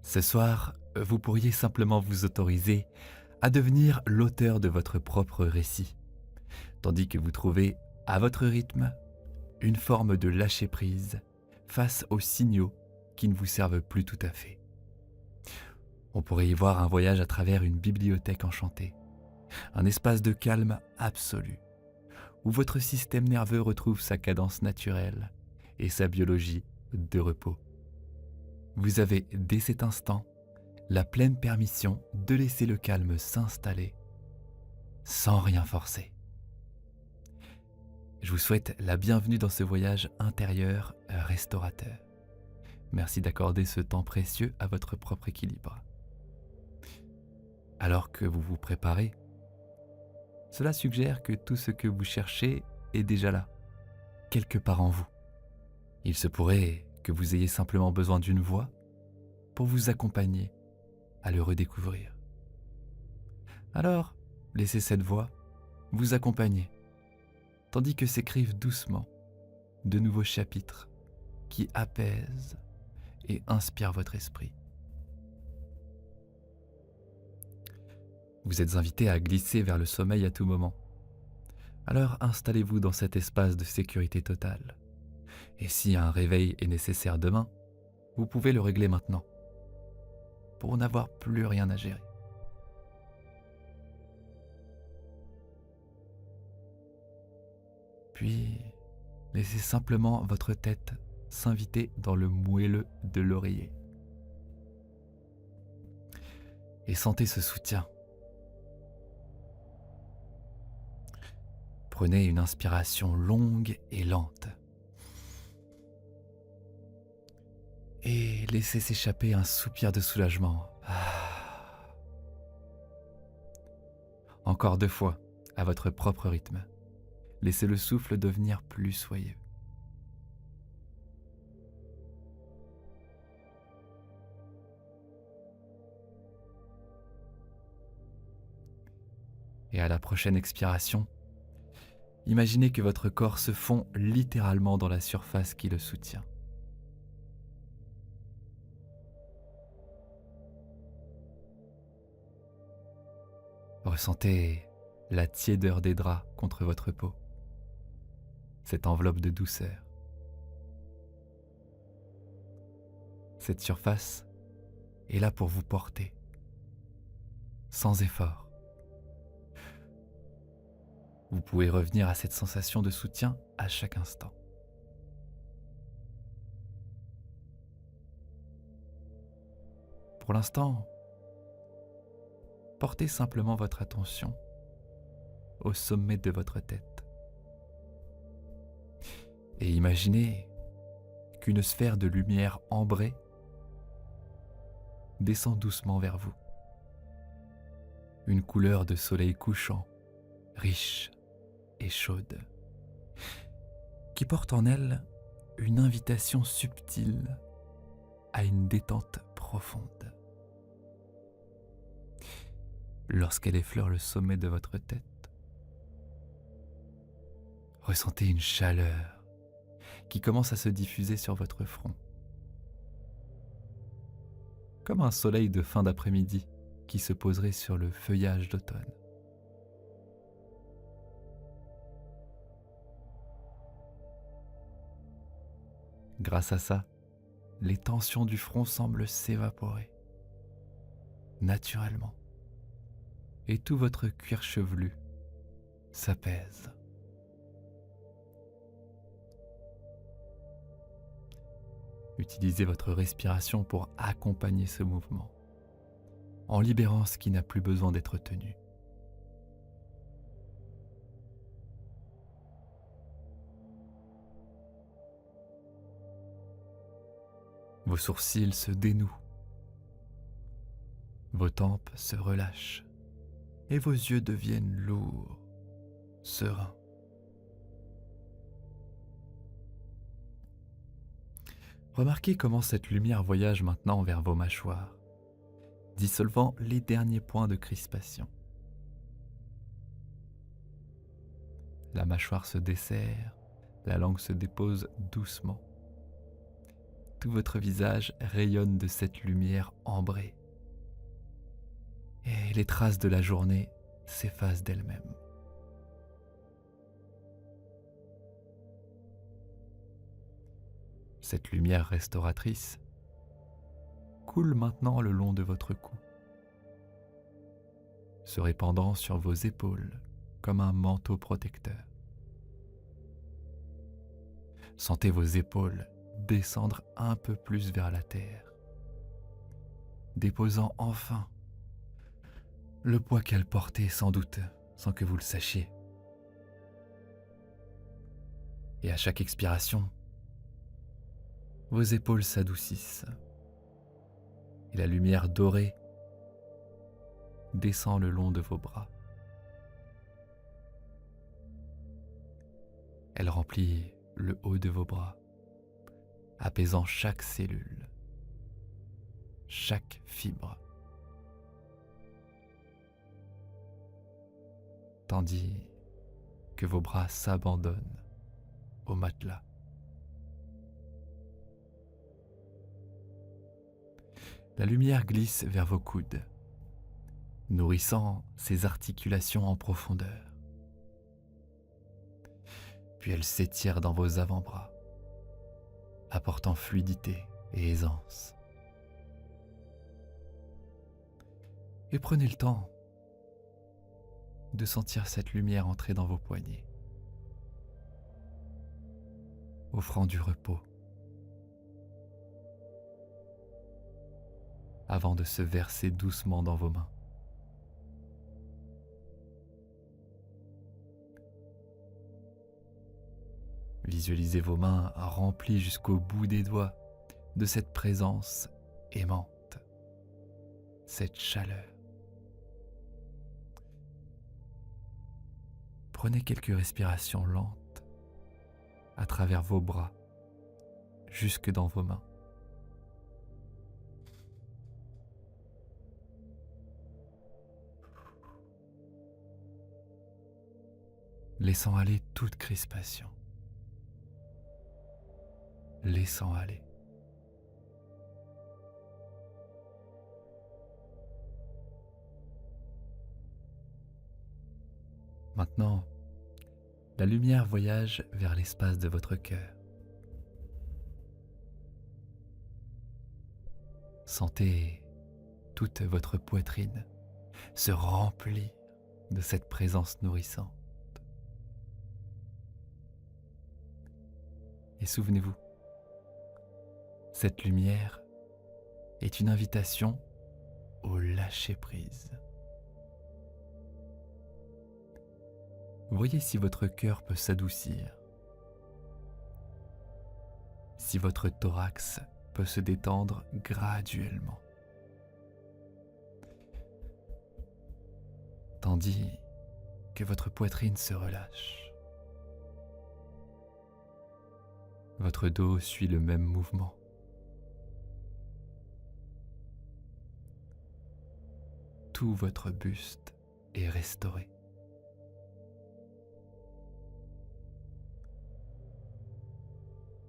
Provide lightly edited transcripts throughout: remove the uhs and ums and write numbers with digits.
Ce soir, vous pourriez simplement vous autoriser à devenir l'auteur de votre propre récit, tandis que vous trouvez, à votre rythme, une forme de lâcher-prise face aux signaux qui ne vous servent plus tout à fait. On pourrait y voir un voyage à travers une bibliothèque enchantée, un espace de calme absolu, où votre système nerveux retrouve sa cadence naturelle et sa biologie de repos. Vous avez, dès cet instant, la pleine permission de laisser le calme s'installer sans rien forcer. Je vous souhaite la bienvenue dans ce voyage intérieur restaurateur. Merci d'accorder ce temps précieux à votre propre équilibre. Alors que vous vous préparez, cela suggère que tout ce que vous cherchez est déjà là, quelque part en vous. Il se pourrait que vous ayez simplement besoin d'une voix pour vous accompagner à le redécouvrir. Alors, laissez cette voix vous accompagner, tandis que s'écrivent doucement de nouveaux chapitres qui apaisent et inspirent votre esprit. Vous êtes invité à glisser vers le sommeil à tout moment. Alors installez-vous dans cet espace de sécurité totale. Et si un réveil est nécessaire demain, vous pouvez le régler maintenant, pour n'avoir plus rien à gérer. Puis, laissez simplement votre tête s'inviter dans le moelleux de l'oreiller. Et sentez ce soutien. Prenez une inspiration longue et lente. Et laissez s'échapper un soupir de soulagement. Encore 2 fois, à votre propre rythme. Laissez le souffle devenir plus soyeux. Et à la prochaine expiration, imaginez que votre corps se fond littéralement dans la surface qui le soutient. Ressentez la tiédeur des draps contre votre peau, cette enveloppe de douceur. Cette surface est là pour vous porter, sans effort. Vous pouvez revenir à cette sensation de soutien à chaque instant. Pour l'instant, portez simplement votre attention au sommet de votre tête. Et imaginez qu'une sphère de lumière ambrée descend doucement vers vous. Une couleur de soleil couchant, riche et chaude, qui porte en elle une invitation subtile à une détente profonde. Lorsqu'elle effleure le sommet de votre tête, ressentez une chaleur qui commence à se diffuser sur votre front, comme un soleil de fin d'après-midi qui se poserait sur le feuillage d'automne. Grâce à ça, les tensions du front semblent s'évaporer naturellement et tout votre cuir chevelu s'apaise. Utilisez votre respiration pour accompagner ce mouvement, en libérant ce qui n'a plus besoin d'être tenu. Vos sourcils se dénouent, vos tempes se relâchent et vos yeux deviennent lourds, sereins. Remarquez comment cette lumière voyage maintenant vers vos mâchoires, dissolvant les derniers points de crispation. La mâchoire se desserre, la langue se dépose doucement. Tout votre visage rayonne de cette lumière ambrée. Et les traces de la journée s'effacent d'elles-mêmes. Cette lumière restauratrice coule maintenant le long de votre cou, se répandant sur vos épaules comme un manteau protecteur. Sentez vos épaules descendre un peu plus vers la terre, déposant enfin le poids qu'elles portaient sans doute sans que vous le sachiez. Et à chaque expiration, vos épaules s'adoucissent et la lumière dorée descend le long de vos bras. Elle remplit le haut de vos bras, apaisant chaque cellule, chaque fibre, tandis que vos bras s'abandonnent au matelas. La lumière glisse vers vos coudes, nourrissant ces articulations en profondeur. Puis elle s'étire dans vos avant-bras, apportant fluidité et aisance. Et prenez le temps de sentir cette lumière entrer dans vos poignets, offrant du repos, avant de se verser doucement dans vos mains. Visualisez vos mains remplies jusqu'au bout des doigts de cette présence aimante, cette chaleur. Prenez quelques respirations lentes à travers vos bras, jusque dans vos mains. Laissant aller toute crispation. Laissant aller. Maintenant, la lumière voyage vers l'espace de votre cœur. Sentez toute votre poitrine se remplir de cette présence nourrissante. Et souvenez-vous, cette lumière est une invitation au lâcher-prise. Voyez si votre cœur peut s'adoucir, si votre thorax peut se détendre graduellement, tandis que votre poitrine se relâche. Votre dos suit le même mouvement. Tout votre buste est restauré.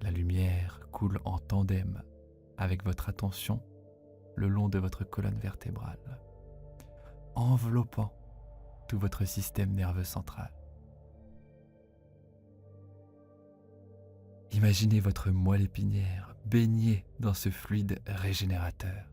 La lumière coule en tandem avec votre attention le long de votre colonne vertébrale, enveloppant tout votre système nerveux central. Imaginez votre moelle épinière baignée dans ce fluide régénérateur.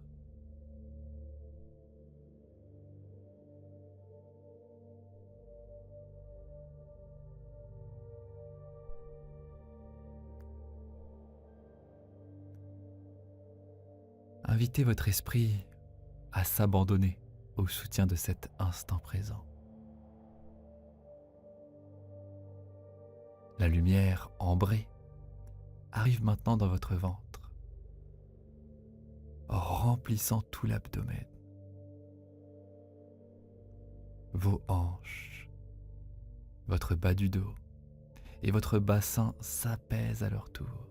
Invitez votre esprit à s'abandonner au soutien de cet instant présent. La lumière ambrée arrive maintenant dans votre ventre, remplissant tout l'abdomen. Vos hanches, votre bas du dos et votre bassin s'apaisent à leur tour,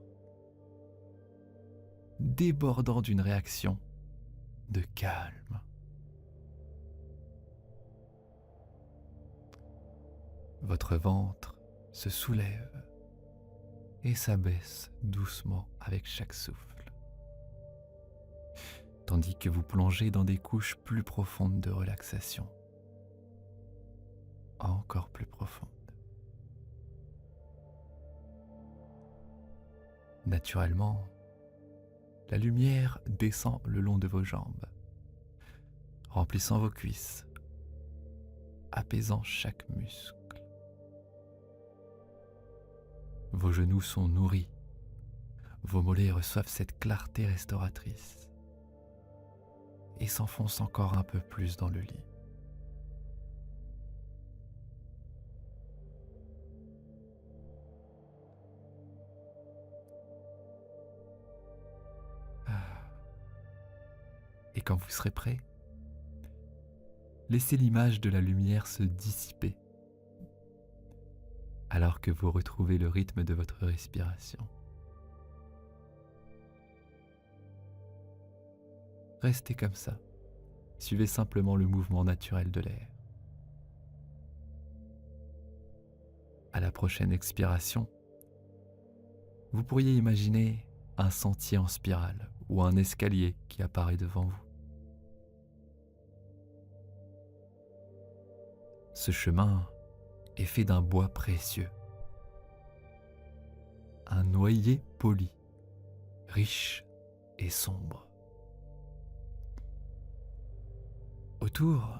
débordant d'une réaction de calme. Votre ventre se soulève et s'abaisse doucement avec chaque souffle. tandis que vous plongez dans des couches plus profondes de relaxation, encore plus profondes. Naturellement, la lumière descend le long de vos jambes, remplissant vos cuisses, apaisant chaque muscle. Vos genoux sont nourris, vos mollets reçoivent cette clarté restauratrice et s'enfoncent encore un peu plus dans le lit. Et quand vous serez prêt, laissez l'image de la lumière se dissiper alors que vous retrouvez le rythme de votre respiration. Restez comme ça, suivez simplement le mouvement naturel de l'air. À la prochaine expiration, vous pourriez imaginer un sentier en spirale ou un escalier qui apparaît devant vous. Ce chemin est fait d'un bois précieux, un noyer poli, riche et sombre. Autour,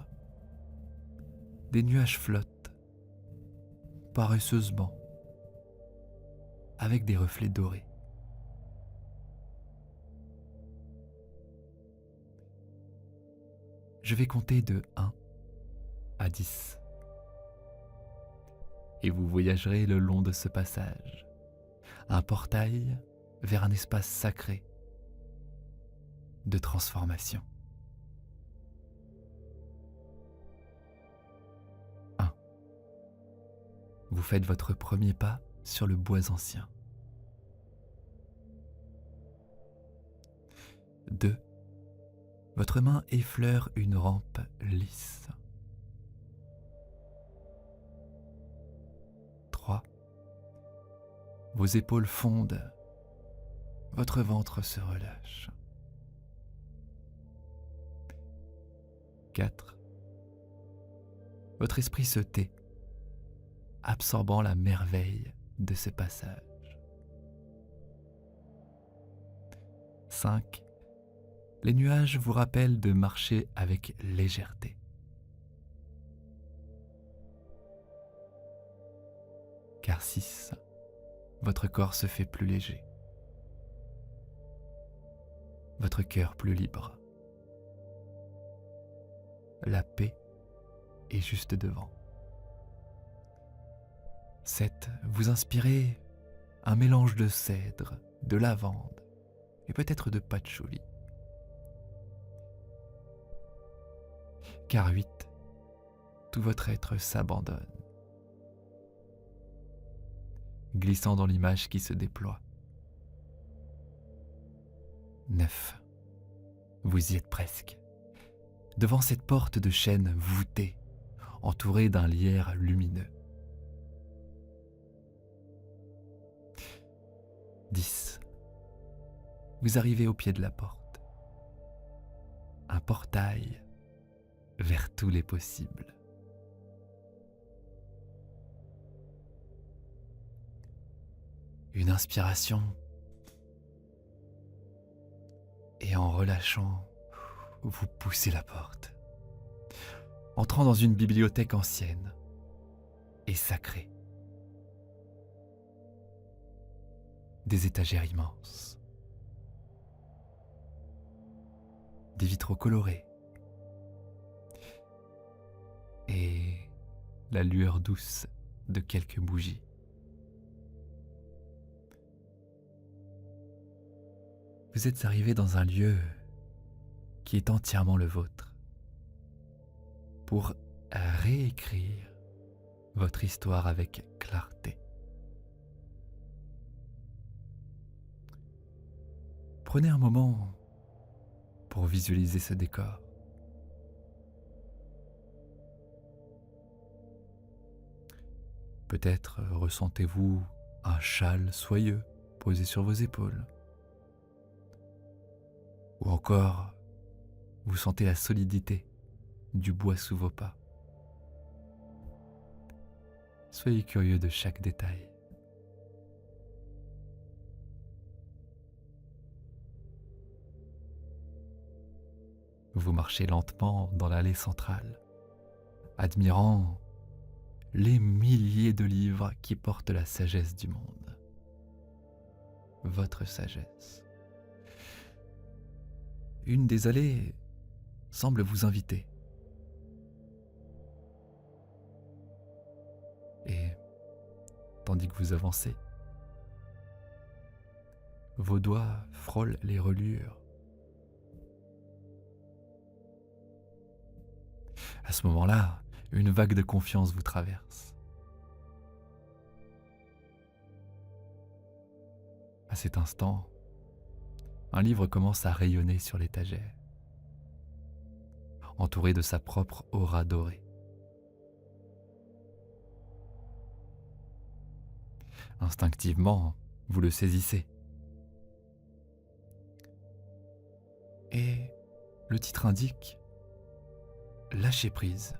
des nuages flottent, paresseusement, avec des reflets dorés. Je vais compter de 1 à 10. Et vous voyagerez le long de ce passage, un portail vers un espace sacré de transformation. 1. Vous faites votre premier pas sur le bois ancien. 2. Votre main effleure une rampe lisse. 3. Vos épaules fondent, votre ventre se relâche. 4. Votre esprit se tait, absorbant la merveille de ce passage. 5. Les nuages vous rappellent de marcher avec légèreté. 6. Votre corps se fait plus léger, votre cœur plus libre. La paix est juste devant. 7. Vous inspirez un mélange de cèdre, de lavande et peut-être de patchouli. 8. Tout votre être s'abandonne, glissant dans l'image qui se déploie. 9. Vous y êtes presque, devant cette porte de chêne voûtée, entourée d'un lierre lumineux. 10. Vous arrivez au pied de la porte. Un portail vers tous les possibles. Une inspiration et en relâchant, vous poussez la porte, entrant dans une bibliothèque ancienne et sacrée. Des étagères immenses, des vitraux colorés et la lueur douce de quelques bougies. Vous êtes arrivé dans un lieu qui est entièrement le vôtre pour réécrire votre histoire avec clarté. Prenez un moment pour visualiser ce décor. Peut-être ressentez-vous un châle soyeux posé sur vos épaules, ou encore Vous sentez la solidité du bois sous vos pas. Soyez curieux de chaque détail. Vous marchez lentement dans l'allée centrale, admirant les milliers de livres qui portent la sagesse du monde. Votre sagesse. Une des allées semble vous inviter. Et tandis que vous avancez, vos doigts frôlent les reliures. À ce moment-là, une vague de confiance vous traverse. À cet instant, un livre commence à rayonner sur l'étagère, entouré de sa propre aura dorée. Instinctivement, vous le saisissez. Et le titre indique « Lâcher prise ».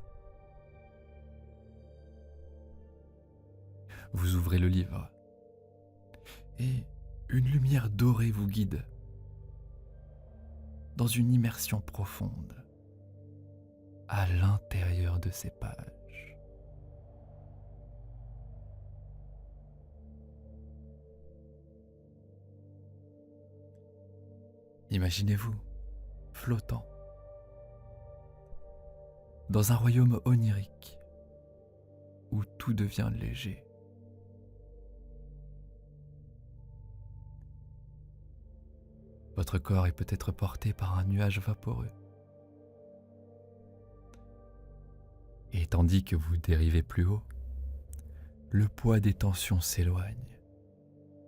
Vous ouvrez le livre et une lumière dorée vous guide dans une immersion profonde à l'intérieur de ces pages. Imaginez-vous flottant dans un royaume onirique où tout devient léger. Votre corps est peut-être porté par un nuage vaporeux. Et tandis que vous dérivez plus haut, le poids des tensions s'éloigne,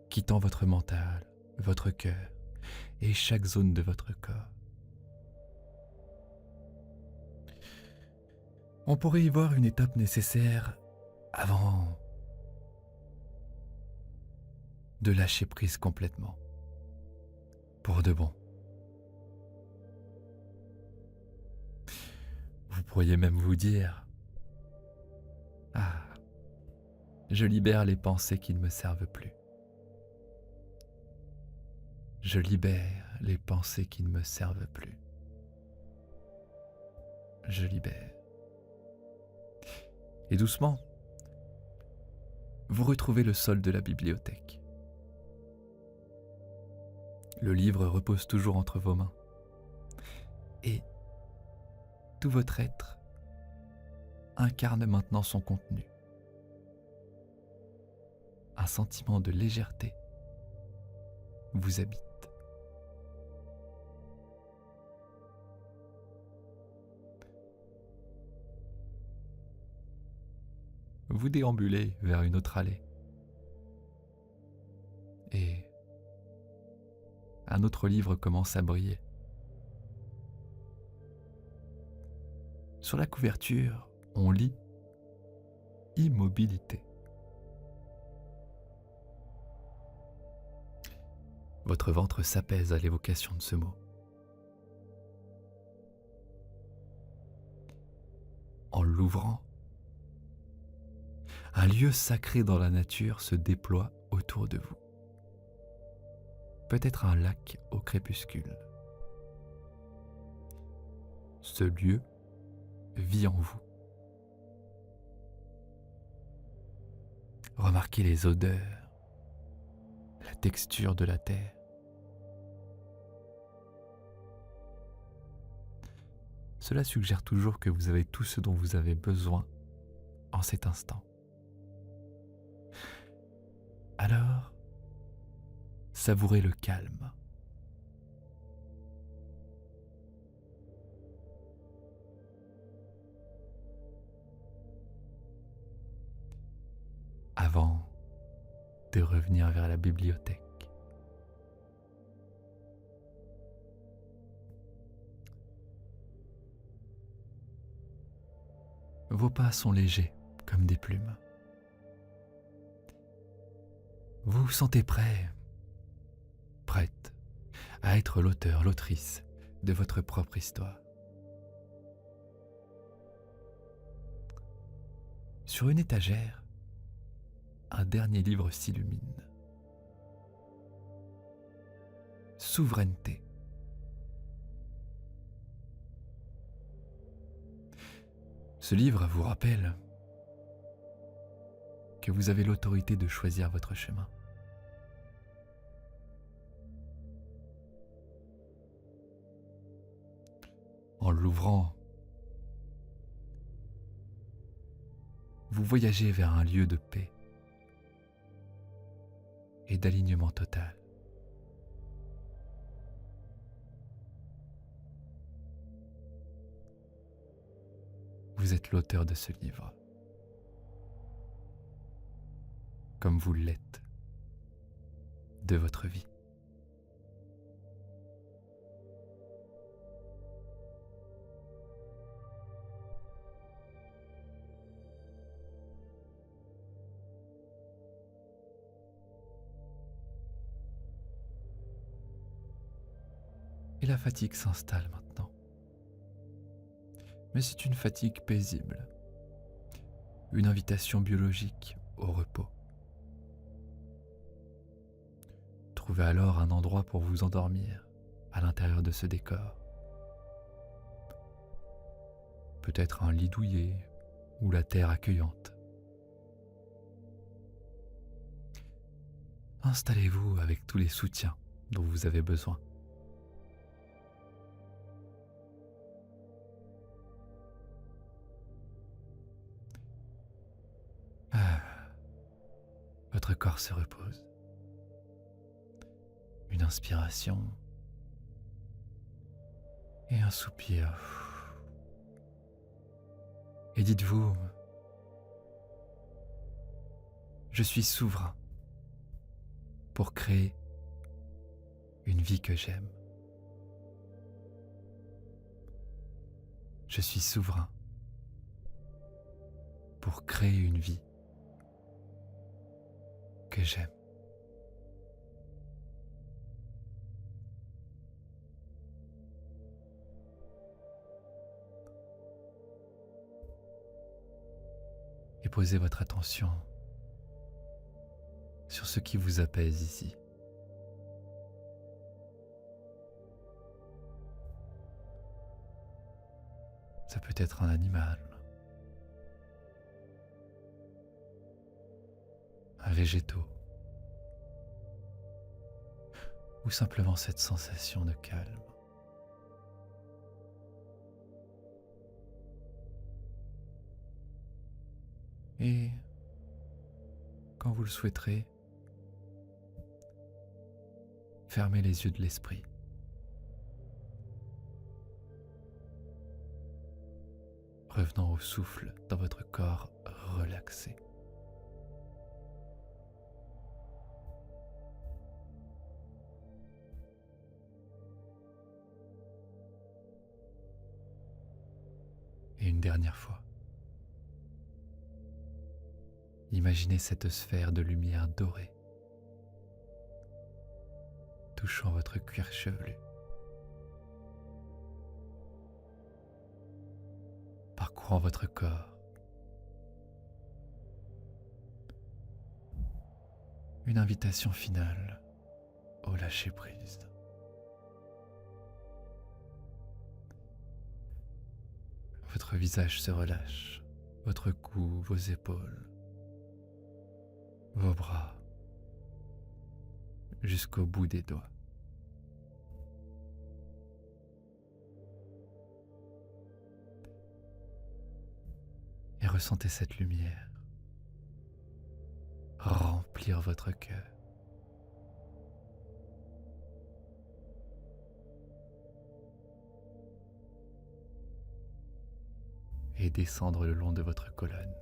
quittant votre mental, votre cœur et chaque zone de votre corps. On pourrait y voir une étape nécessaire avant de lâcher prise complètement, pour de bon. Vous pourriez même vous dire « Ah, je libère les pensées qui ne me servent plus. Je libère les pensées qui ne me servent plus. Je libère. » Et doucement, vous retrouvez le sol de la bibliothèque. Le livre repose toujours entre vos mains. Et tout votre être incarne maintenant son contenu. Un sentiment de légèreté vous habite. Vous déambulez vers une autre allée. Et un autre livre commence à briller. Sur la couverture, on lit « Immobilité ». Votre ventre s'apaise à l'évocation de ce mot. En l'ouvrant, un lieu sacré dans la nature se déploie autour de vous. Peut-être un lac au crépuscule. Ce lieu vit en vous. Remarquez les odeurs, la texture de la terre. Cela suggère toujours que vous avez tout ce dont vous avez besoin en cet instant. Alors, savourez le calme. Avant de revenir vers la bibliothèque. Vos pas sont légers comme des plumes. Vous vous sentez prêt, prête à être l'auteur, l'autrice de votre propre histoire. Sur une étagère, un dernier livre s'illumine. Souveraineté. Ce livre vous rappelle que vous avez l'autorité de choisir votre chemin. En l'ouvrant, vous voyagez vers un lieu de paix et d'alignement total. Vous êtes l'auteur de ce livre, comme vous l'êtes de votre vie. Et la fatigue s'installe maintenant. Mais c'est une fatigue paisible, une invitation biologique au repos. Trouvez alors un endroit pour vous endormir à l'intérieur de ce décor. Peut-être un lit douillet ou la terre accueillante. Installez-vous avec tous les soutiens dont vous avez besoin. Votre corps se repose. Une inspiration et un soupir. Et dites-vous, je suis souverain pour créer une vie que j'aime. Je suis souverain pour créer une vie que j'aime. Et posez votre attention sur ce qui vous apaise ici. Ça peut être un animal, un végétaux, ou simplement cette sensation de calme. Et quand vous le souhaiterez, fermez les yeux de l'esprit. Revenant au souffle dans votre corps relaxé. Et une dernière fois, imaginez cette sphère de lumière dorée touchant votre cuir chevelu, parcourant votre corps. Une invitation finale au lâcher-prise. Votre visage se relâche, votre cou, vos épaules, vos bras, jusqu'au bout des doigts. Et ressentez cette lumière remplir votre cœur. Et descendre le long de votre colonne.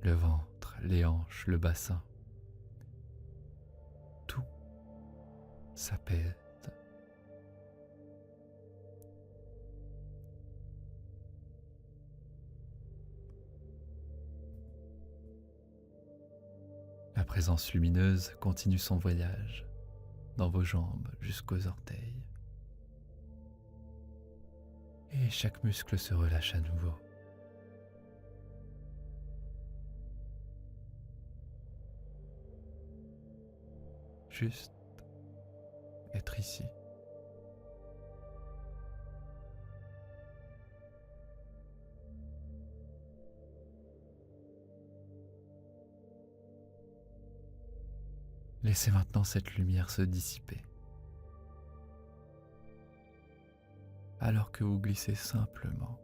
Le ventre, les hanches, le bassin. Tout s'apaise. La présence lumineuse continue son voyage dans vos jambes jusqu'aux orteils. Et chaque muscle se relâche à nouveau. Juste être ici. Laissez maintenant cette lumière se dissiper, alors que vous glissez simplement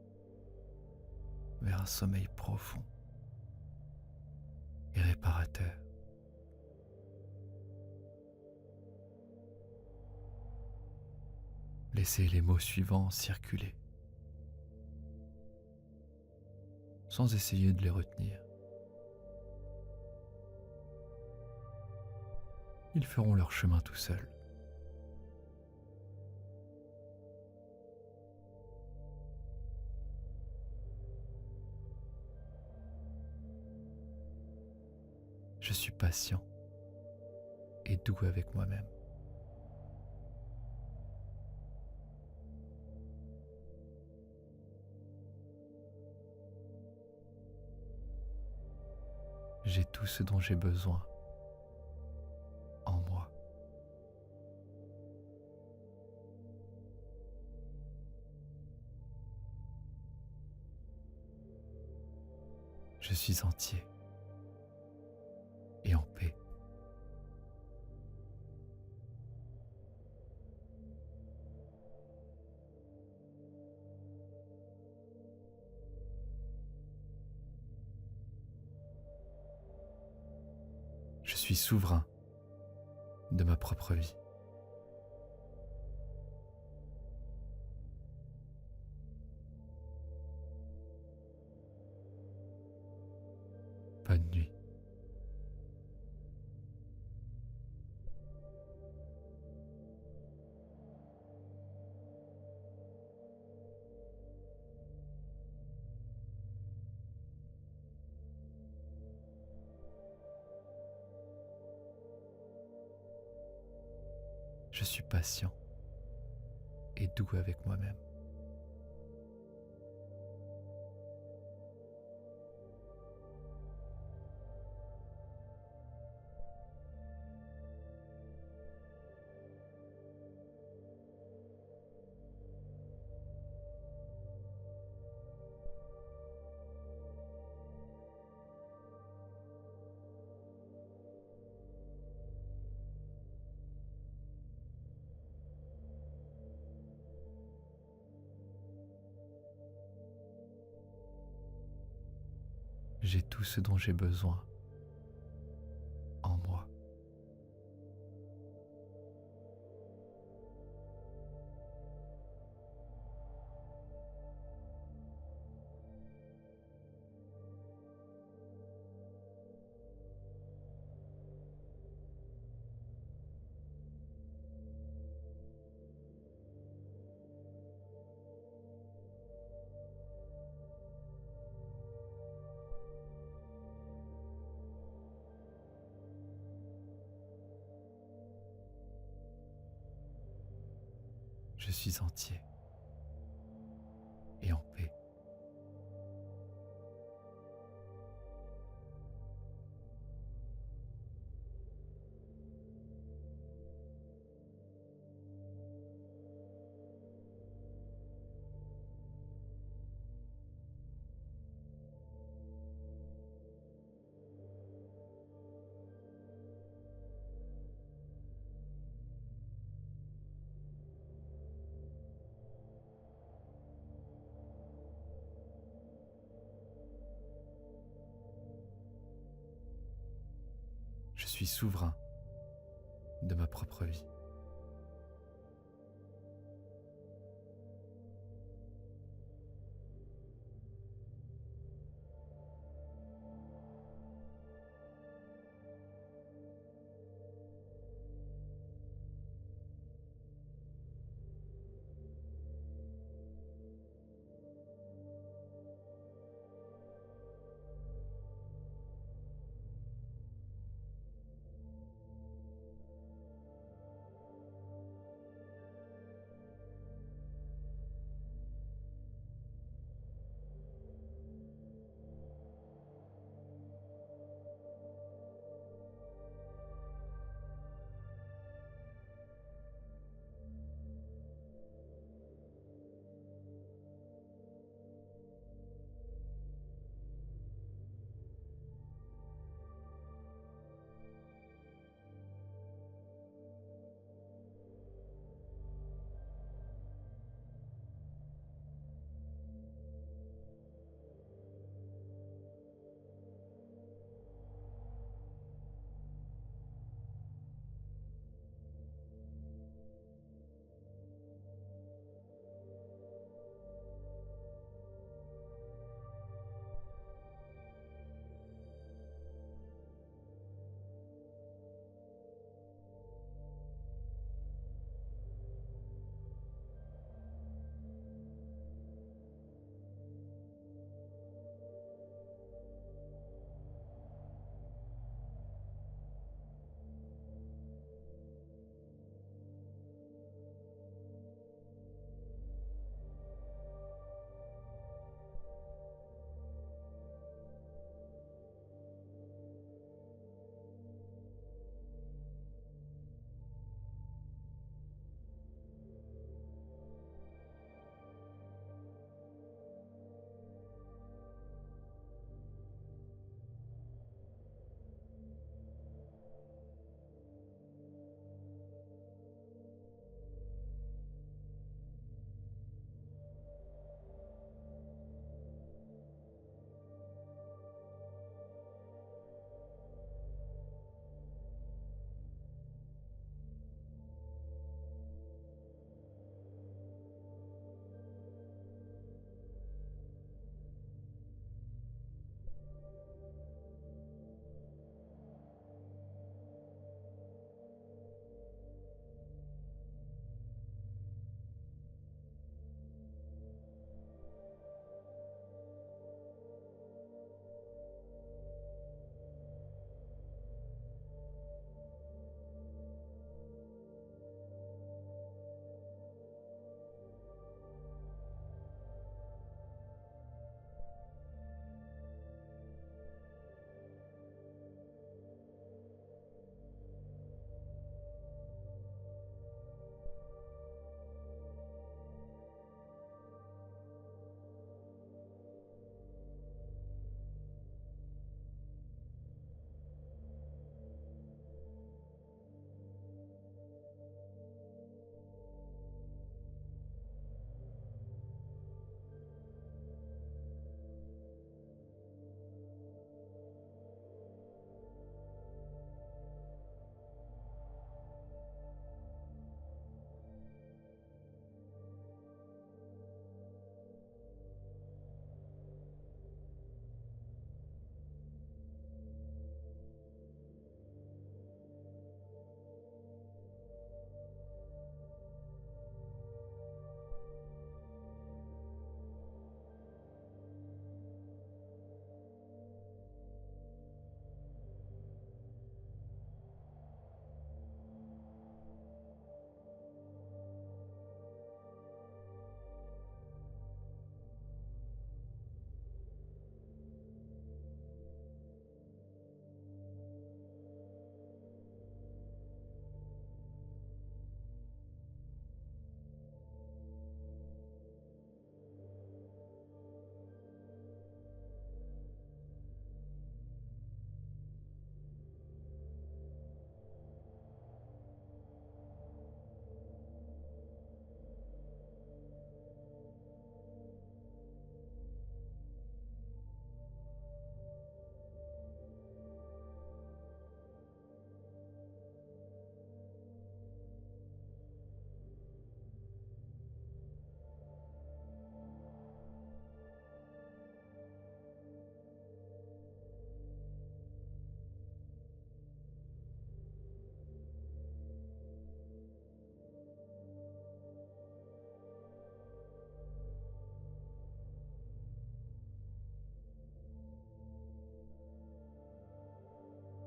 vers un sommeil profond et réparateur. Laissez les mots suivants circuler, sans essayer de les retenir. Ils feront leur chemin tout seuls. Je suis patient et doux avec moi-même. J'ai tout ce dont j'ai besoin en moi. Je suis entier et en paix. Je suis souverain de ma propre vie. Bonne nuit. Je suis patient et doux avec moi-même. J'ai tout ce dont j'ai besoin en moi. Je suis entier et en paix. Je suis souverain de ma propre vie.